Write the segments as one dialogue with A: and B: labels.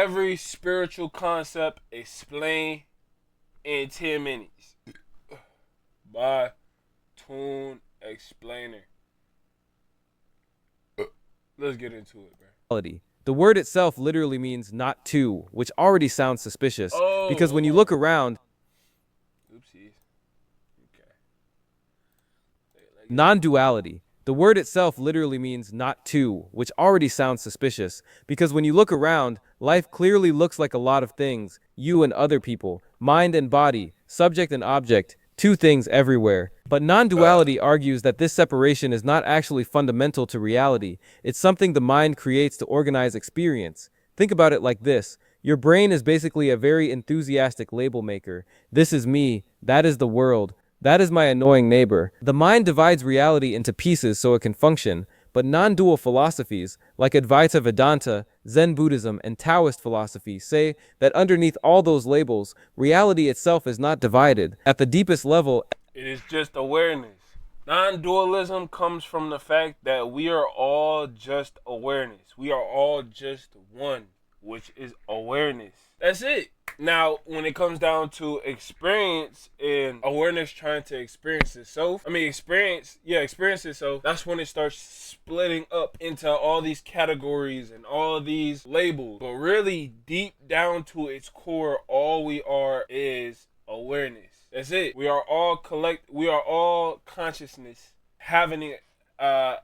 A: Every spiritual concept explained in 10 minutes by Tune Explainer. Let's get into it, bro.
B: The word itself literally means not to, which already sounds suspicious, because when you look around,
A: Oopsies. Okay.
B: non-duality. The word itself literally means not to, which already sounds suspicious, because when you look around, life clearly looks like a lot of things, you and other people, mind and body, subject and object, two things everywhere. But non-duality argues that this separation is not actually fundamental to reality, it's something the mind creates to organize experience. Think about it like this. Your brain is basically a very enthusiastic label maker. This is me, that is the world, that is my annoying neighbor. The mind divides reality into pieces so it can function, but non-dual philosophies, like Advaita Vedanta, Zen Buddhism, and Taoist philosophy, say that underneath all those labels, reality itself is not divided. At the deepest level,
A: it is just awareness. Non-dualism comes from the fact that we are all just awareness. We are all just one, which is awareness. That's it. Now, when it comes down to experience and awareness trying to experience itself, experience itself, that's when it starts splitting up into all these categories and all these labels. But really, deep down to its core, all we are is awareness. That's it. We are all consciousness having we are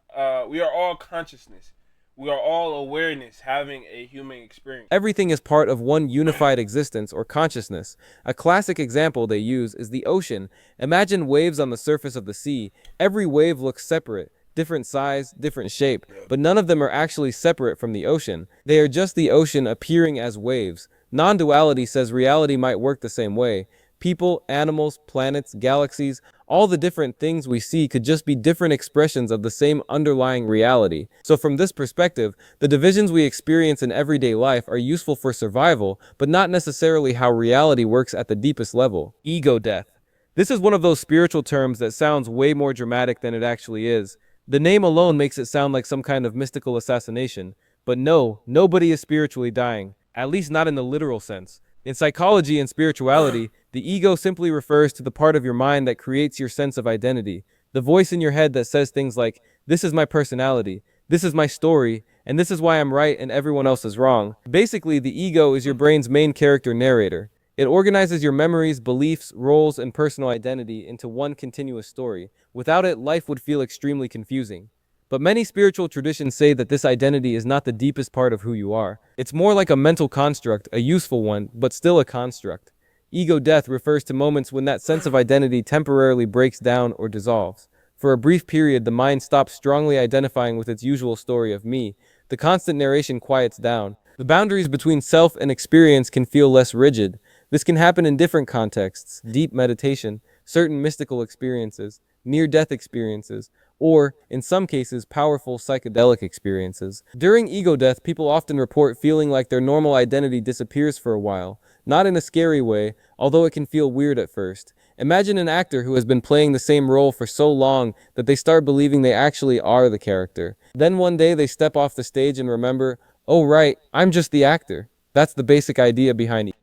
A: all consciousness. We are all awareness having a human experience.
B: everything is part of one unified existence or consciousness. A classic example they use is the ocean. Imagine waves on the surface of the sea. Every wave looks separate, different size, different shape, but none of them are actually separate from the ocean. They are just the ocean appearing as waves. Non-duality says reality might work the same way. People, animals, planets, galaxies, all the different things we see could just be different expressions of the same underlying reality. So from this perspective, the divisions we experience in everyday life are useful for survival, but not necessarily how reality works at the deepest level. Ego death. This is one of those spiritual terms that sounds way more dramatic than it actually is. The name alone makes it sound like some kind of mystical assassination. But no, nobody is spiritually dying, at least not in the literal sense. In psychology and spirituality, the ego simply refers to the part of your mind that creates your sense of identity. The voice in your head that says things like, this is my personality, this is my story, and this is why I'm right and everyone else is wrong. Basically, the ego is your brain's main character narrator. It organizes your memories, beliefs, roles, and personal identity into one continuous story. Without it, life would feel extremely confusing. But many spiritual traditions say that this identity is not the deepest part of who you are. It's more like a mental construct, a useful one, but still a construct. Ego death refers to moments when that sense of identity temporarily breaks down or dissolves. For a brief period, the mind stops strongly identifying with its usual story of me. The constant narration quiets down. The boundaries between self and experience can feel less rigid. This can happen in different contexts: deep meditation, certain mystical experiences, near-death experiences, or, in some cases, powerful psychedelic experiences. During ego death, people often report feeling like their normal identity disappears for a while. Not in a scary way, although it can feel weird at first. Imagine an actor who has been playing the same role for so long that they start believing they actually are the character. Then one day they step off the stage and remember, oh right, I'm just the actor. That's the basic idea behind it.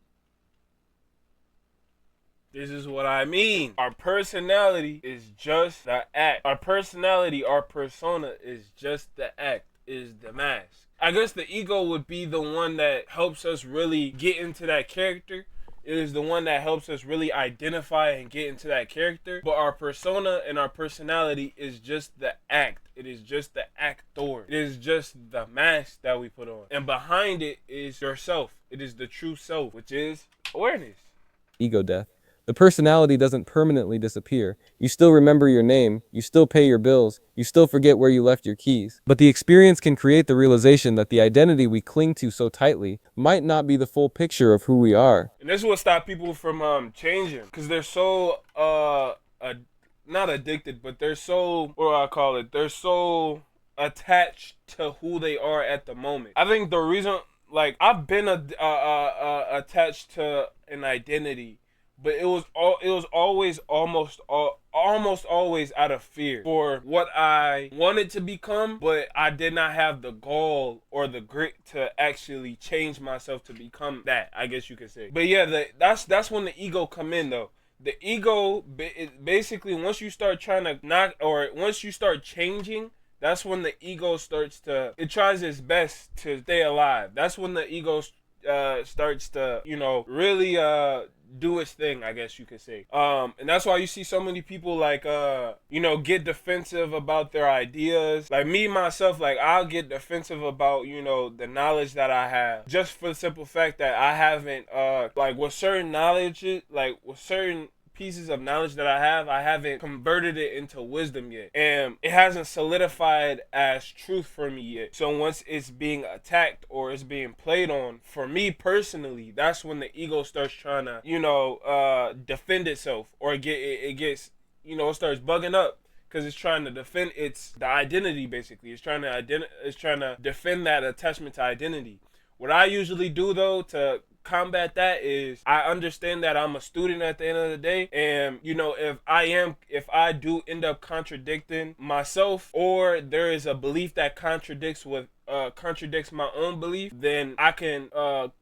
A: This is what I mean. Our personality is just the act. Our personality, our persona is just the act, is the mask. I guess the ego would be the one that helps us really get into that character. It is the one that helps us really identify and get into that character. But our persona and our personality is just the act. It is just the actor. It is just the mask that we put on. And behind it is yourself. It is the true self, which is awareness.
B: Ego death. The personality doesn't permanently disappear. You still remember your name, you still pay your bills, you still forget where you left your keys. But the experience can create the realization that the identity we cling to so tightly might not be the full picture of who we are.
A: And this will stop people from changing, because they're so not addicted, but they're so, what do I call it? They're so attached to who they are at the moment. I think the reason, like, I've been attached to an identity, but it was always almost always out of fear for what I wanted to become, but I did not have the gall or the grit to actually change myself to become that, I guess you could say. But yeah, that's when the ego come in though. The ego basically, once you start trying to knock, or once you start changing, that's when the ego it tries its best to stay alive. That's when the ego starts to, really do its thing, I guess you could say. And that's why you see so many people like get defensive about their ideas. Like me myself, like I'll get defensive about, the knowledge that I have, just for the simple fact that I haven't like with certain knowledge, like with certain pieces of knowledge that I haven't converted it into wisdom yet. And it hasn't solidified as truth for me yet. So once it's being attacked or it's being played on, for me personally, that's when the ego starts trying to, defend itself, or it gets, it starts bugging up. Because it's trying to defend the identity, basically. It's trying to defend that attachment to identity. What I usually do though to combat that is I understand that I'm a student at the end of the day, and if I do end up contradicting myself, or there is a belief that contradicts my own belief, then I can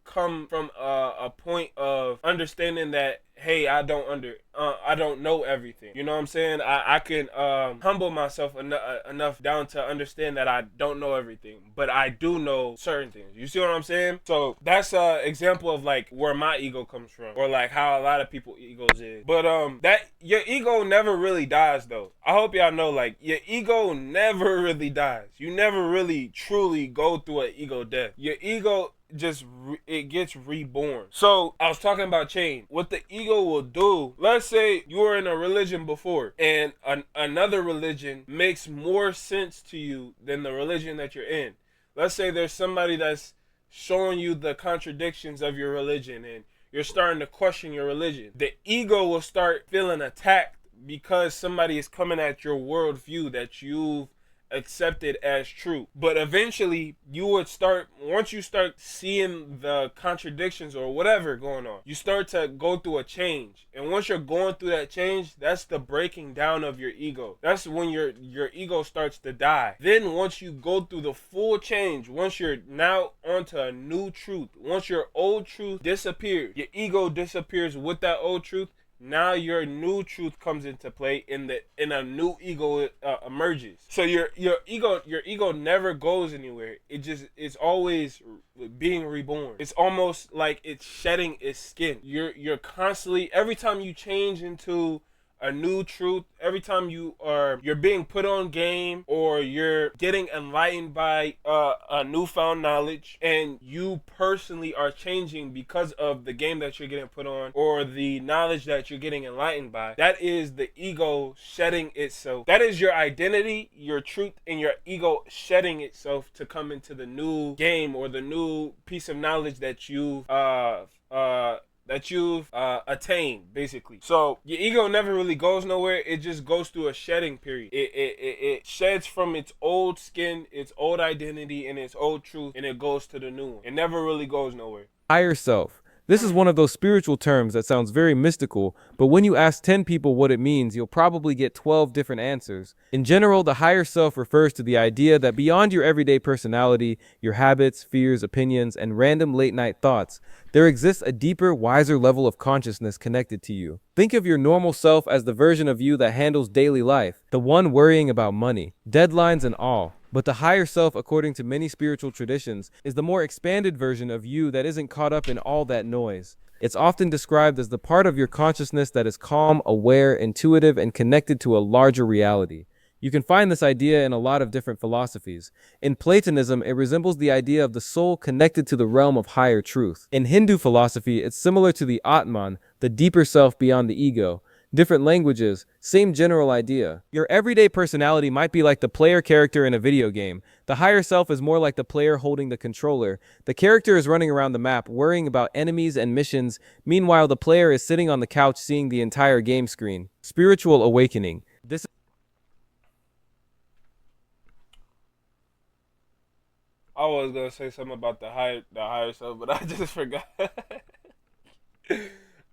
A: come from a point of understanding that, hey, I don't know everything. You know what I'm saying? I can humble myself enough down to understand that I don't know everything, but I do know certain things. You see what I'm saying? So that's an example of like where my ego comes from, or like how a lot of people egos is. But that your ego never really dies though. I hope y'all know, like, your ego never really dies. You never really truly go through an ego death. Your ego it gets reborn. So I was talking about change. What the ego will do, let's say you were in a religion before, and another religion makes more sense to you than the religion that you're in. Let's say there's somebody that's showing you the contradictions of your religion, and you're starting to question your religion. The ego will start feeling attacked because somebody is coming at your worldview that you've accepted as true. But eventually you would once you start seeing the contradictions or whatever going on, you start to go through a change. And once you're going through that change, that's the breaking down of your ego. That's when your ego starts to die. Then once you go through the full change, once you're now onto a new truth, once your old truth disappears, your ego disappears with that old truth. Now your new truth comes into play, in a new ego emerges. So your ego never goes anywhere. It's always being reborn. It's almost like it's shedding its skin. You're constantly, every time you change into a new truth, every time you're being put on game, or you're getting enlightened by a newfound knowledge, and you personally are changing because of the game that you're getting put on, or the knowledge that you're getting enlightened by, that is the ego shedding itself. That is your identity, your truth, and your ego shedding itself to come into the new game, or the new piece of knowledge that you've attained, basically. So your ego never really goes nowhere. It just goes through a shedding period. It sheds from its old skin, its old identity, and its old truth, and it goes to the new one. It never really goes nowhere.
B: Higher self. This is one of those spiritual terms that sounds very mystical, but when you ask 10 people what it means, you'll probably get 12 different answers. In general, the higher self refers to the idea that beyond your everyday personality, your habits, fears, opinions, and random late-night thoughts, there exists a deeper, wiser level of consciousness connected to you. Think of your normal self as the version of you that handles daily life, the one worrying about money, deadlines, and all. But the higher self, according to many spiritual traditions, is the more expanded version of you that isn't caught up in all that noise. It's often described as the part of your consciousness that is calm, aware, intuitive, and connected to a larger reality. You can find this idea in a lot of different philosophies. In Platonism, it resembles the idea of the soul connected to the realm of higher truth. In Hindu philosophy, it's similar to the Atman, the deeper self beyond the ego. Different languages, same general idea. Your everyday personality might be like the player character in a video game. The higher self is more like the player holding the controller. The character is running around the map, worrying about enemies and missions. Meanwhile, the player is sitting on the couch seeing the entire game screen. Spiritual awakening.
A: I was gonna say something about the higher self, but I just forgot.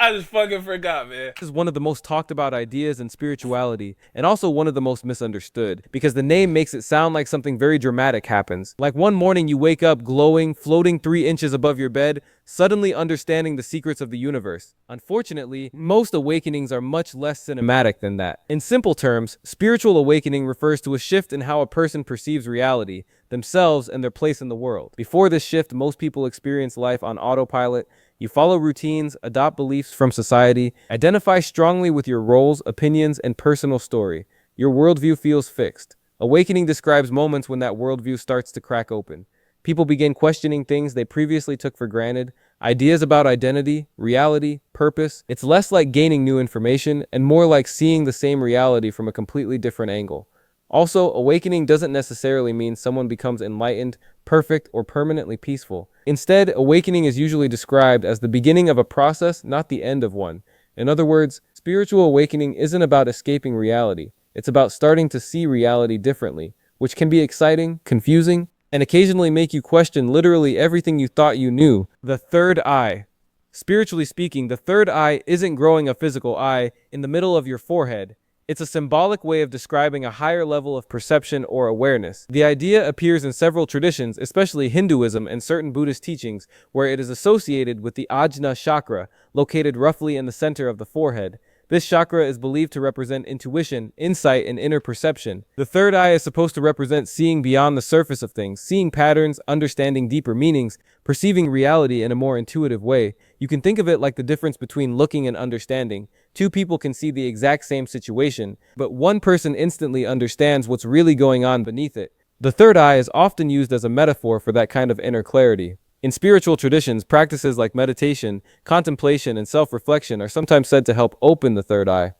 A: I just fucking forgot, man.
B: This is one of the most talked about ideas in spirituality, and also one of the most misunderstood, because the name makes it sound like something very dramatic happens. Like one morning you wake up glowing, floating 3 inches above your bed, suddenly understanding the secrets of the universe. Unfortunately, most awakenings are much less cinematic than that. In simple terms, spiritual awakening refers to a shift in how a person perceives reality, themselves, and their place in the world. Before this shift, most people experience life on autopilot. You follow routines, adopt beliefs from society, identify strongly with your roles, opinions, and personal story. Your worldview feels fixed. Awakening describes moments when that worldview starts to crack open. People begin questioning things they previously took for granted, ideas about identity, reality, purpose. It's less like gaining new information and more like seeing the same reality from a completely different angle. Also, awakening doesn't necessarily mean someone becomes enlightened, perfect, or permanently peaceful. Instead, awakening is usually described as the beginning of a process, not the end of one. In other words, spiritual awakening isn't about escaping reality. It's about starting to see reality differently, which can be exciting, confusing, and occasionally make you question literally everything you thought you knew. The third eye. Spiritually speaking, the third eye isn't growing a physical eye in the middle of your forehead. It's a symbolic way of describing a higher level of perception or awareness. The idea appears in several traditions, especially Hinduism and certain Buddhist teachings, where it is associated with the Ajna chakra, located roughly in the center of the forehead. This chakra is believed to represent intuition, insight, and inner perception. The third eye is supposed to represent seeing beyond the surface of things, seeing patterns, understanding deeper meanings, perceiving reality in a more intuitive way. You can think of it like the difference between looking and understanding. Two people can see the exact same situation, but one person instantly understands what's really going on beneath it. The third eye is often used as a metaphor for that kind of inner clarity. In spiritual traditions, practices like meditation, contemplation, and self-reflection are sometimes said to help open the third eye.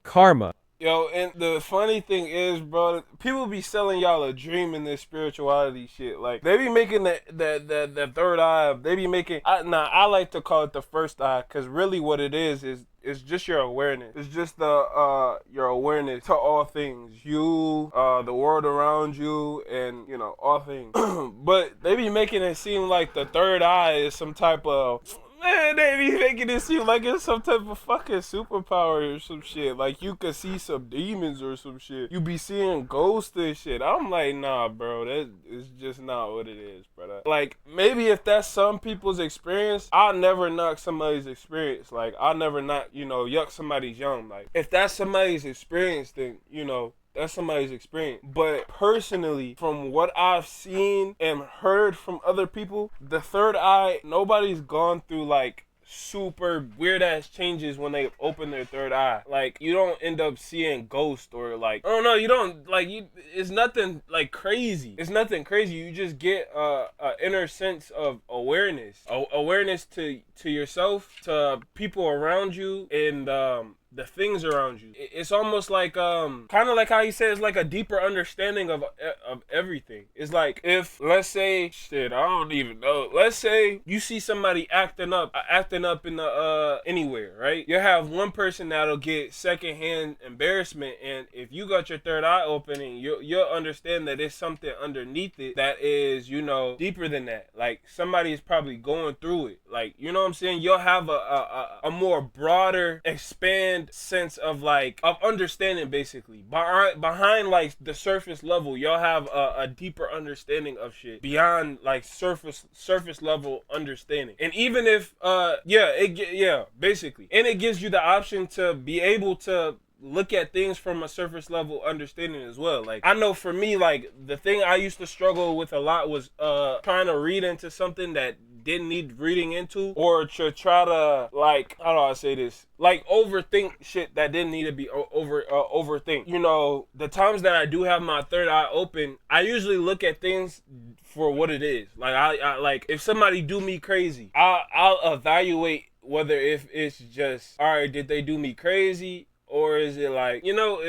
B: Karma.
A: Yo, and the funny thing is, bro, people be selling y'all a dream in this spirituality shit. Like, they be making the third eye, they be making, I like to call it the first eye, because really what it is it's just your awareness. It's just your awareness to all things. You, the world around you, and, you know, all things. But they be making it seem like the third eye is some type of... Man, they be making it seem like it's some type of fucking superpower or some shit. Like, you could see some demons or some shit. You be seeing ghosts and shit. I'm like, nah, bro, that is just not what it is, brother. Like, maybe if that's some people's experience, I'll never knock somebody's experience. Like, I'll never knock, you know, yuck somebody's yum. Like, if that's somebody's experience, then, you know, that's somebody's experience. But personally, from what I've seen and heard from other people, the third eye, nobody's gone through like super weird ass changes when they open their third eye. Like, you don't end up seeing ghosts or like, I don't know, you don't like, it's nothing like crazy. It's nothing crazy. You just get a inner sense of awareness. Awareness to yourself, to people around you, and the things around you. It's almost like kind of like how he says, like a deeper understanding of everything. It's like, if, let's say, shit, I don't even know, let's say you see somebody acting up in the anywhere, right? You have one person that'll get secondhand embarrassment, and if you got your third eye open, and you'll understand that there's something underneath it that is, you know, deeper than that. Like, somebody is probably going through it. Like, you know what I'm saying? You'll have a more broader expand sense of like of understanding, basically behind like the surface level. You'll have a deeper understanding of shit beyond like surface level understanding. And even if basically, and it gives you the option to be able to look at things from a surface level understanding as well. Like, I know for me, like, the thing I used to struggle with a lot was trying to read into something that didn't need reading into, or to try to, like, how do I say this, like, overthink shit that didn't need to be overthink. You know, the times that I do have my third eye open, I usually look at things for what it is. Like, I like, if somebody do me crazy, I'll evaluate whether if it's just, all right, did they do me crazy, or is it like, you know,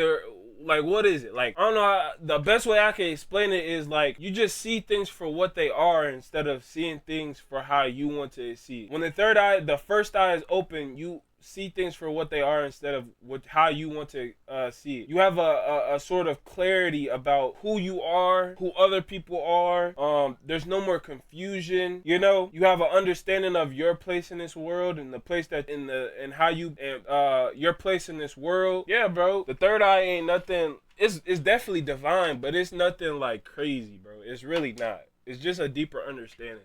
A: like, what is it? Like, I don't know, the best way I can explain it is like, you just see things for what they are instead of seeing things for how you want to see it. When the first eye is open, see things for what they are instead of how you want to see it. You have a sort of clarity about who you are, who other people are. There's no more confusion. You know, you have an understanding of your place in this world and the place that and how you your place in this world. Yeah, bro. The third eye ain't nothing. It's definitely divine, but it's nothing like crazy, bro. It's really not. It's just a deeper understanding.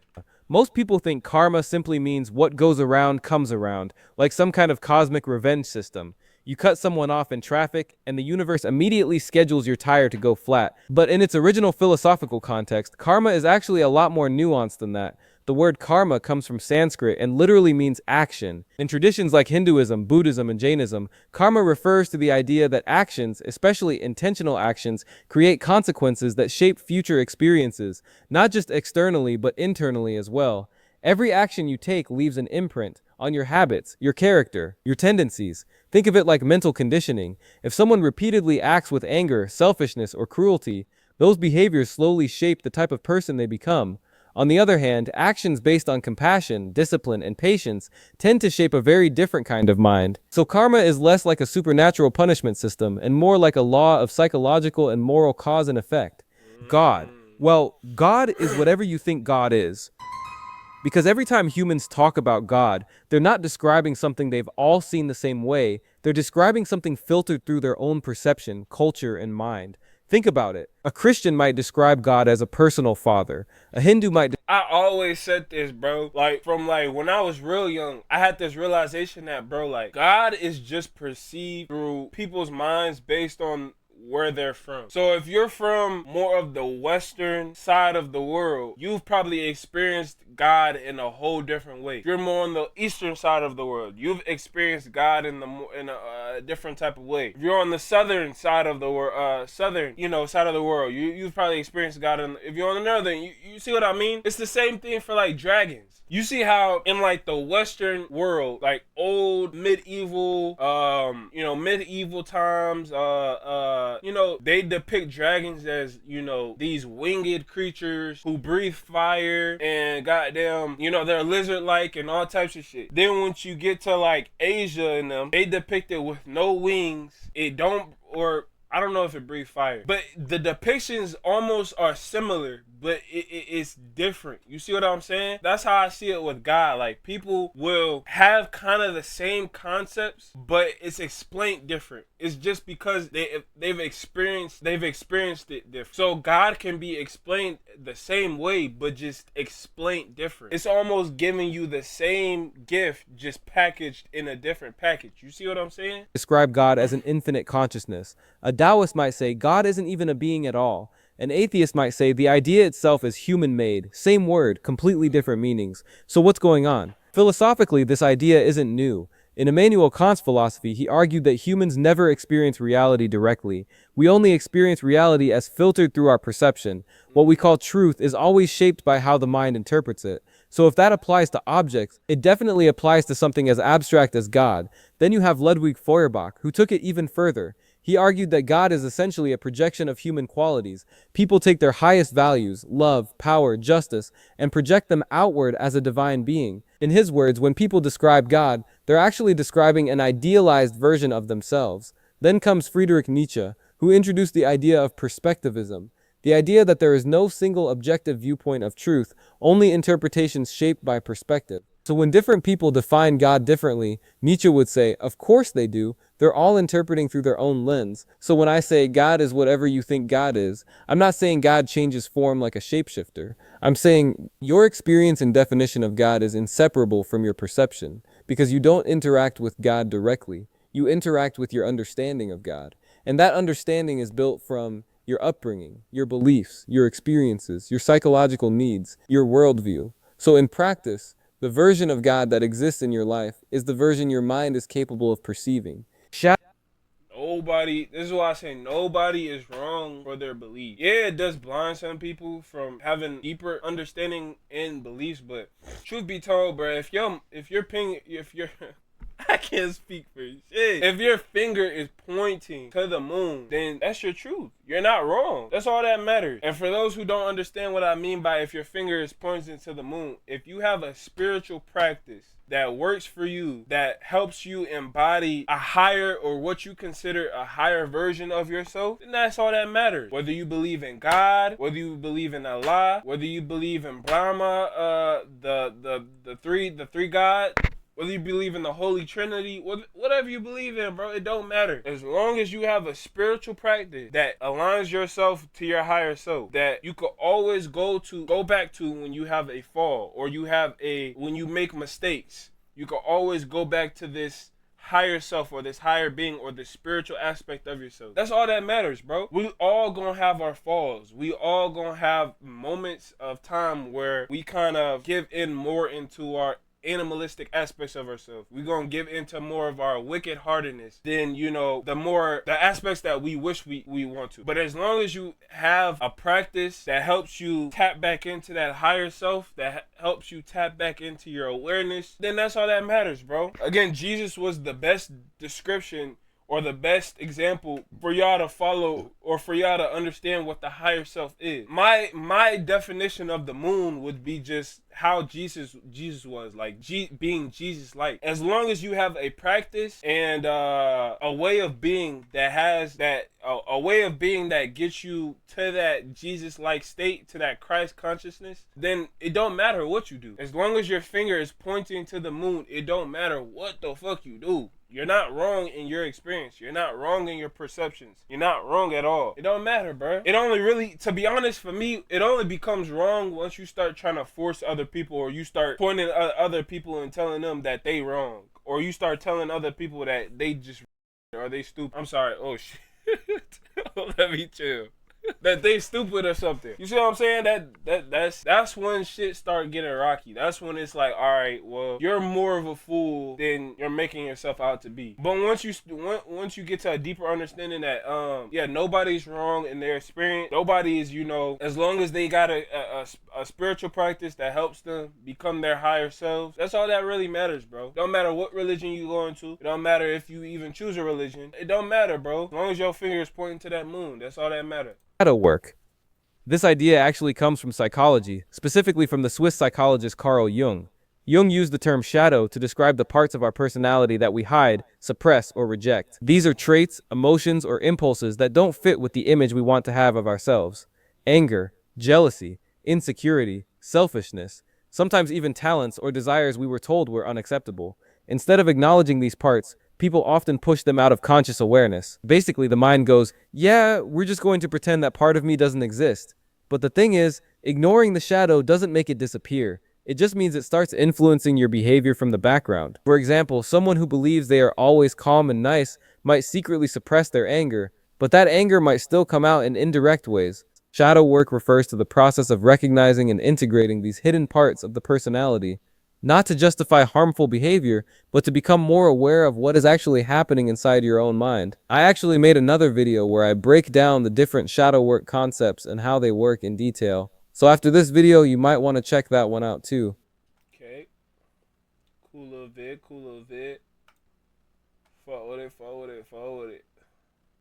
B: Most people think karma simply means what goes around comes around, like some kind of cosmic revenge system. You cut someone off in traffic, and the universe immediately schedules your tire to go flat. But in its original philosophical context, karma is actually a lot more nuanced than that. The word karma comes from Sanskrit and literally means action. In traditions like Hinduism, Buddhism, and Jainism, karma refers to the idea that actions, especially intentional actions, create consequences that shape future experiences, not just externally but internally as well. Every action you take leaves an imprint on your habits, your character, your tendencies. Think of it like mental conditioning. If someone repeatedly acts with anger, selfishness, or cruelty, those behaviors slowly shape the type of person they become. On the other hand, actions based on compassion, discipline, and patience tend to shape a very different kind of mind. So karma is less like a supernatural punishment system and more like a law of psychological and moral cause and effect. God. Well, God is whatever you think God is. Because every time humans talk about God, they're not describing something they've all seen the same way. They're describing something filtered through their own perception, culture, and mind. Think about it. A Christian might describe God as a personal father. A Hindu might...
A: I always said this, bro. Like, from like when I was real young, I had this realization that, bro, like, God is just perceived through people's minds based on where they're from. So if you're from more of the western side of the world, you've probably experienced God in a whole different way. If you're more on the eastern side of the world, you've experienced God in a different type of way. If you're on the southern side of the world, side of the world, you've probably experienced God if you're on the northern, you see what I mean? It's the same thing for like dragons. You see how in like the western world, like old medieval times, they depict dragons as, these winged creatures who breathe fire and goddamn, they're lizard-like and all types of shit. Then once you get to like Asia and them, they depict it with no wings. I don't know if it breathes fire, but the depictions almost are similar, but it's different. You see what I'm saying? That's how I see it with God. Like, people will have kind of the same concepts, but it's explained different. It's just because they've experienced it different. So God can be explained the same way, but just explained different. It's almost giving you the same gift, just packaged in a different package. You see what I'm saying?
B: Describe God as an infinite consciousness. A Taoist might say God isn't even a being at all. An atheist might say the idea itself is human-made. Same word, completely different meanings. So what's going on? Philosophically, this idea isn't new. In Immanuel Kant's philosophy, he argued that humans never experience reality directly. We only experience reality as filtered through our perception. What we call truth is always shaped by how the mind interprets it. So if that applies to objects, it definitely applies to something as abstract as God. Then you have Ludwig Feuerbach, who took it even further. He argued that God is essentially a projection of human qualities. People take their highest values, love, power, justice, and project them outward as a divine being. In his words, when people describe God, they're actually describing an idealized version of themselves. Then comes Friedrich Nietzsche, who introduced the idea of perspectivism. The idea that there is no single objective viewpoint of truth, only interpretations shaped by perspective. So when different people define God differently, Nietzsche would say, of course they do. They're all interpreting through their own lens. So when I say God is whatever you think God is, I'm not saying God changes form like a shapeshifter. I'm saying your experience and definition of God is inseparable from your perception, because you don't interact with God directly. You interact with your understanding of God. And that understanding is built from your upbringing, your beliefs, your experiences, your psychological needs, your worldview. So in practice, the version of God that exists in your life is the version your mind is capable of perceiving.
A: This is why I say nobody is wrong for their belief. Yeah, it does blind some people from having deeper understanding and beliefs, but truth be told, bro, if you're I can't speak for shit. If your finger is pointing to the moon, then that's your truth. You're not wrong. That's all that matters. And for those who don't understand what I mean by if your finger is pointing to the moon, if you have a spiritual practice that works for you, that helps you embody a higher, or what you consider a higher version of yourself, then that's all that matters. Whether you believe in God, whether you believe in Allah, whether you believe in Brahma, the three gods, whether you believe in the Holy Trinity, whatever you believe in, bro, it don't matter. As long as you have a spiritual practice that aligns yourself to your higher self, that you could always go back to when you have a fall, or when you make mistakes, you could always go back to this higher self, or this higher being, or the spiritual aspect of yourself. That's all that matters, bro. We all gonna have our falls. We all gonna have moments of time where we kind of give in more into our animalistic aspects of ourselves. We're gonna give into more of our wicked heartedness than, the aspects that we wish we want to. But as long as you have a practice that helps you tap back into that higher self, that helps you tap back into your awareness, then that's all that matters, bro. Again, Jesus was the best description, or the best example for y'all to follow, or for y'all to understand what the higher self is. My definition of the moon would be just how Jesus was, like being Jesus-like. As long as you have a practice and a way of being that has that a way of being that gets you to that Jesus-like state, to that Christ consciousness, then it don't matter what you do. As long as your finger is pointing to the moon, it don't matter what the fuck you do. You're not wrong in your experience. You're not wrong in your perceptions. You're not wrong at all. It don't matter, bro. It only really, to be honest, for me, it only becomes wrong once you start trying to force other people, or you start pointing at other people and telling them that they wrong, or you start telling other people that they just, or they stupid. I'm sorry. Oh shit. Let me chill. That they stupid or something. You see what I'm saying? That's when shit start getting rocky. That's when it's like, all right, well, you're more of a fool than you're making yourself out to be. But once you get to a deeper understanding that nobody's wrong in their experience. Nobody is, as long as they got a spiritual practice that helps them become their higher selves. That's all that really matters, bro. Don't matter what religion you go into. It don't matter if you even choose a religion. It don't matter, bro. As long as your finger is pointing to that moon, that's all that matters.
B: Shadow work. This idea actually comes from psychology, specifically from the Swiss psychologist Carl Jung. Jung used the term shadow to describe the parts of our personality that we hide, suppress, or reject. These are traits, emotions, or impulses that don't fit with the image we want to have of ourselves. Anger, jealousy, insecurity, selfishness, sometimes even talents or desires we were told were unacceptable. Instead of acknowledging these parts, people often push them out of conscious awareness. Basically, the mind goes, yeah, we're just going to pretend that part of me doesn't exist. But the thing is, ignoring the shadow doesn't make it disappear. It just means it starts influencing your behavior from the background. For example, someone who believes they are always calm and nice might secretly suppress their anger, but that anger might still come out in indirect ways. Shadow work refers to the process of recognizing and integrating these hidden parts of the personality, not to justify harmful behavior, but to become more aware of what is actually happening inside your own mind. I actually made another video where I break down the different shadow work concepts and how they work in detail. So after this video, you might want to check that one out too.
A: Okay. Cool little vid. Fuck with it.